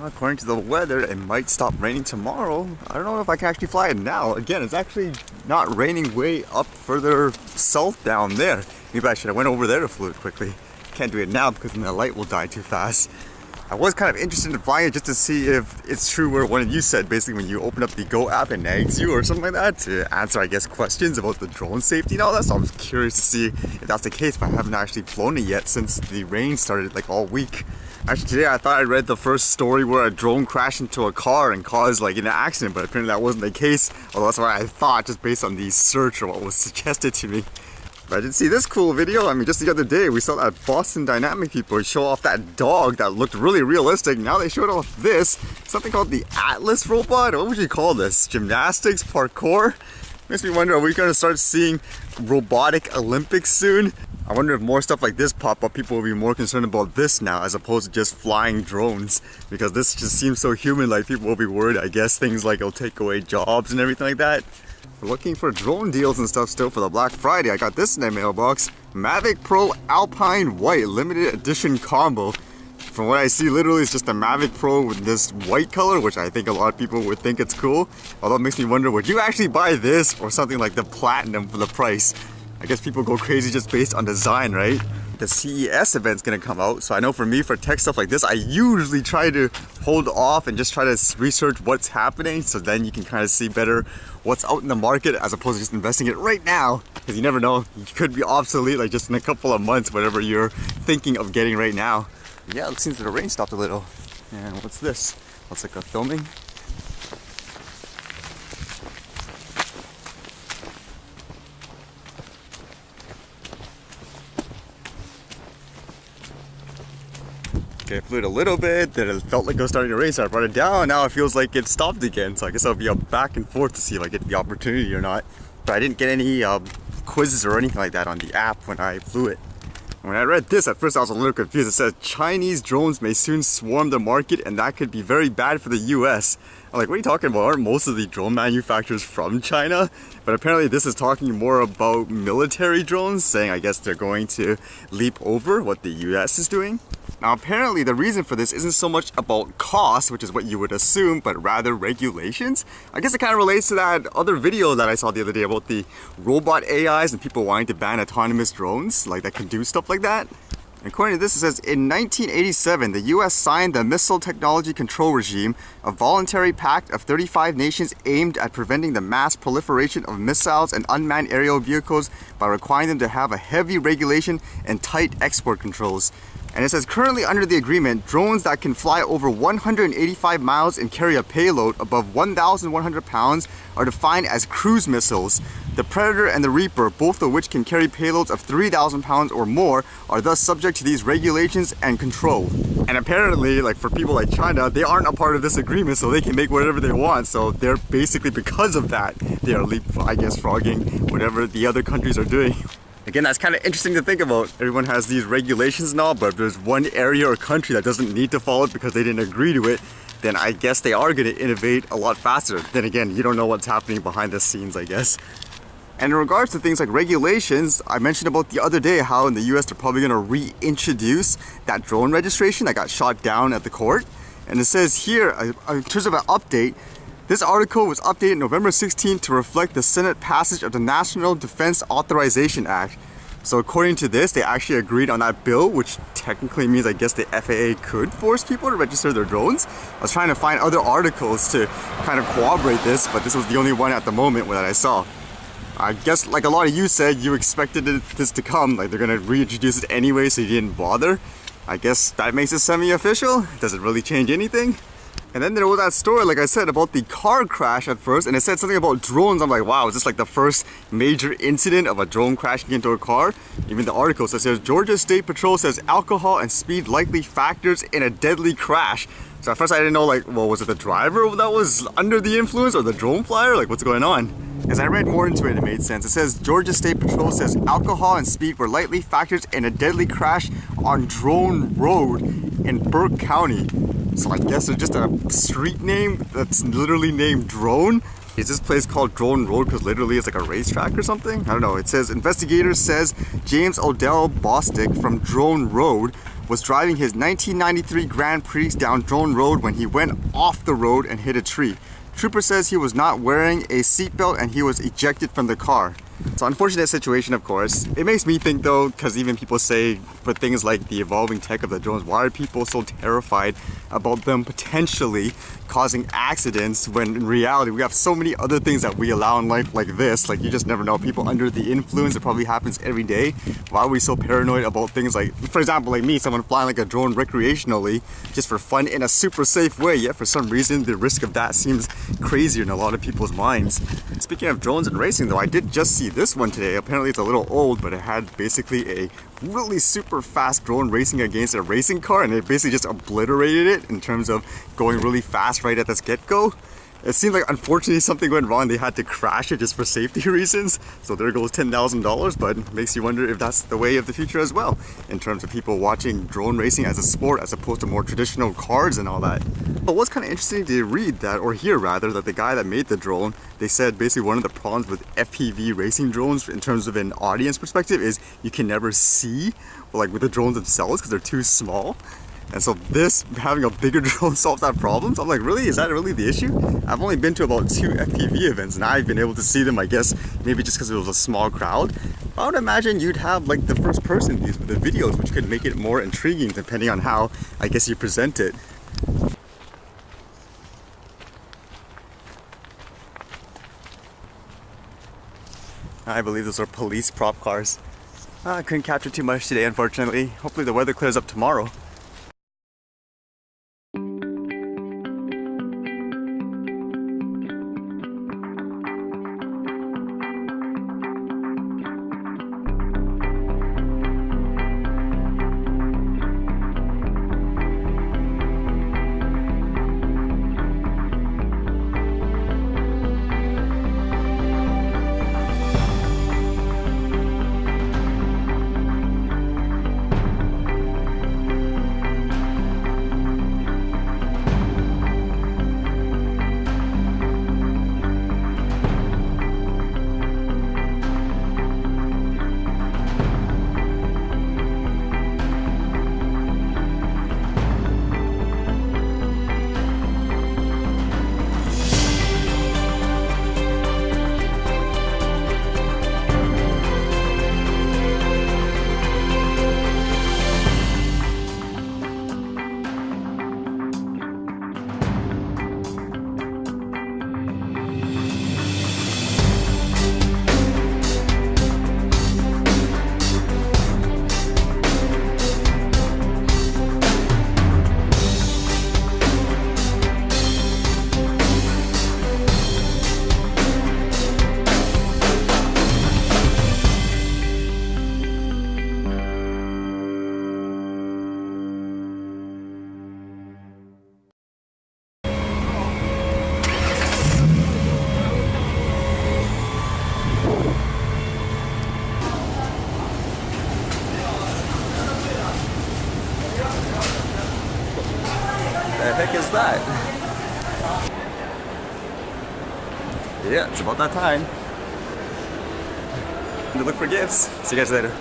According to the weather, it might stop raining tomorrow. I don't know if I can actually fly it now. Again, it's actually not raining way up further south down there. Maybe I should have went over there to fly it quickly. Can't do it now because then the light will die too fast. I was kind of interested in flying it just to see if it's true what one of you said, basically when you open up the Go app and nags you or something like that to answer, I guess, questions about the drone safety and all that. So I was curious to see if that's the case, but I haven't actually flown it yet since the rain started like all week. Actually today I thought I read the first story where a drone crashed into a car and caused like an accident, but apparently that wasn't the case. Although that's what I thought just based on the search or what was suggested to me. But I did see this cool video. I mean, just the other day we saw that Boston Dynamic people show off that dog that looked really realistic. Now they showed off this, something called the Atlas robot. What would you call this? Gymnastics, parkour? Makes me wonder, are we going to start seeing robotic Olympics soon? I wonder if more stuff like this pop up, people will be more concerned about this now as opposed to just flying drones. Because this just seems so human, like people will be worried, I guess, things like it'll take away jobs and everything like that. We're looking for drone deals and stuff still for the Black Friday. I got this in the mailbox. Mavic Pro Alpine White limited edition combo. From what I see, literally it's just a Mavic Pro with this white color, which I think a lot of people would think it's cool. Although it makes me wonder, would you actually buy this or something like the platinum for the price? I guess people go crazy just based on design, right? The CES event's gonna come out, so I know for me, for tech stuff like this, I usually try to hold off and just try to research what's happening, so then you can kind of see better what's out in the market as opposed to just investing it right now, because you never know, you could be obsolete like just in a couple of months, whatever you're thinking of getting right now. Yeah, it seems that the rain stopped a little. And what's this? Looks like a filming. Okay, I flew it a little bit, then it felt like it was starting to rain, so I brought it down. Now it feels like it stopped again, so I guess I'll be back and forth to see if I get the opportunity or not. But I didn't get any quizzes or anything like that on the app when I flew it. When I read this, at first I was a little confused. It says Chinese drones may soon swarm the market and that could be very bad for the US. I'm like, what are you talking about? Aren't most of the drone manufacturers from China? But apparently this is talking more about military drones, saying I guess they're going to leap over what the US is doing. Now apparently the reason for this isn't so much about cost, which is what you would assume, but rather regulations. I guess it kind of relates to that other video that I saw the other day about the robot AIs and people wanting to ban autonomous drones, like that can do stuff like that. According to this, it says, in 1987, the US signed the Missile Technology Control Regime, a voluntary pact of 35 nations aimed at preventing the mass proliferation of missiles and unmanned aerial vehicles by requiring them to have a heavy regulation and tight export controls. And it says, currently under the agreement, drones that can fly over 185 miles and carry a payload above 1,100 pounds are defined as cruise missiles. The Predator and the Reaper, both of which can carry payloads of 3,000 pounds or more, are thus subject to these regulations and control. And apparently, like for people like China, they aren't a part of this agreement, so they can make whatever they want. So they're basically, because of that, they are frogging whatever the other countries are doing. Again, that's kind of interesting to think about. Everyone has these regulations and all, but if there's one area or country that doesn't need to follow it because they didn't agree to it, then I guess they are going to innovate a lot faster. Then again, you don't know what's happening behind the scenes, I guess. And in regards to things like regulations, I mentioned about the other day how in the US they're probably going to reintroduce that drone registration that got shot down at the court. And it says here, in terms of an update, this article was updated November 16th to reflect the Senate passage of the National Defense Authorization Act. So according to this, they actually agreed on that bill, which technically means I guess the FAA could force people to register their drones. I was trying to find other articles to kind of corroborate this, but this was the only one at the moment that I saw. I guess like a lot of you said, you expected this to come, like they're gonna reintroduce it anyway, so you didn't bother. I guess that makes it semi-official. Does it really change anything? And then there was that story, like I said, about the car crash at first, and it said something about drones. I'm like, wow, is this like the first major incident of a drone crashing into a car? Even the article says, Georgia State Patrol says alcohol and speed likely factors in a deadly crash. So at first I didn't know, like, well, was it the driver that was under the influence or the drone flyer? Like, what's going on? As I read more into it, it made sense. It says, Georgia State Patrol says alcohol and speed were likely factors in a deadly crash on Drone Road in Burke County. So I guess it's just a street name that's literally named Drone. Is this place called Drone Road because literally it's like a racetrack or something? I don't know. It says investigators says James Odell Bostic from Drone Road was driving his 1993 Grand Prix down Drone Road when he went off the road and hit a tree. Trooper says he was not wearing a seatbelt and he was ejected from the car. It's an unfortunate situation, of course. It makes me think though, because even people say for things like the evolving tech of the drones, why are people so terrified about them potentially causing accidents when in reality we have so many other things that we allow in life like this. Like, you just never know. People under the influence, it probably happens every day. Why are we so paranoid about things like, for example, like me, someone flying like a drone recreationally just for fun in a super safe way, yet for some reason the risk of that seems crazier in a lot of people's minds. Speaking of drones and racing though, I did just see this one today. Apparently it's a little old, but it had basically a really super fast drone racing against a racing car, and it basically just obliterated it in terms of going really fast right at this get-go. It seemed like unfortunately something went wrong. They had to crash it just for safety reasons. So there goes $10,000, but it makes you wonder if that's the way of the future as well, in terms of people watching drone racing as a sport as opposed to more traditional cars and all that. But what's kind of interesting to read that, or hear rather, that the guy that made the drone, they said basically one of the problems with FPV racing drones in terms of an audience perspective is you can never see, like with the drones themselves, because they're too small. And so this, having a bigger drone solves that problem. So I'm like, really? Is that really the issue? I've only been to about 2 FPV events and I've been able to see them, I guess, maybe just because it was a small crowd. I would imagine you'd have like the first person views with the videos, which could make it more intriguing depending on how, I guess, you present it. I believe those are police prop cars. I couldn't capture too much today, unfortunately. Hopefully the weather clears up tomorrow. The heck is that? Yeah, it's about that time. To look for gifts. See you guys later.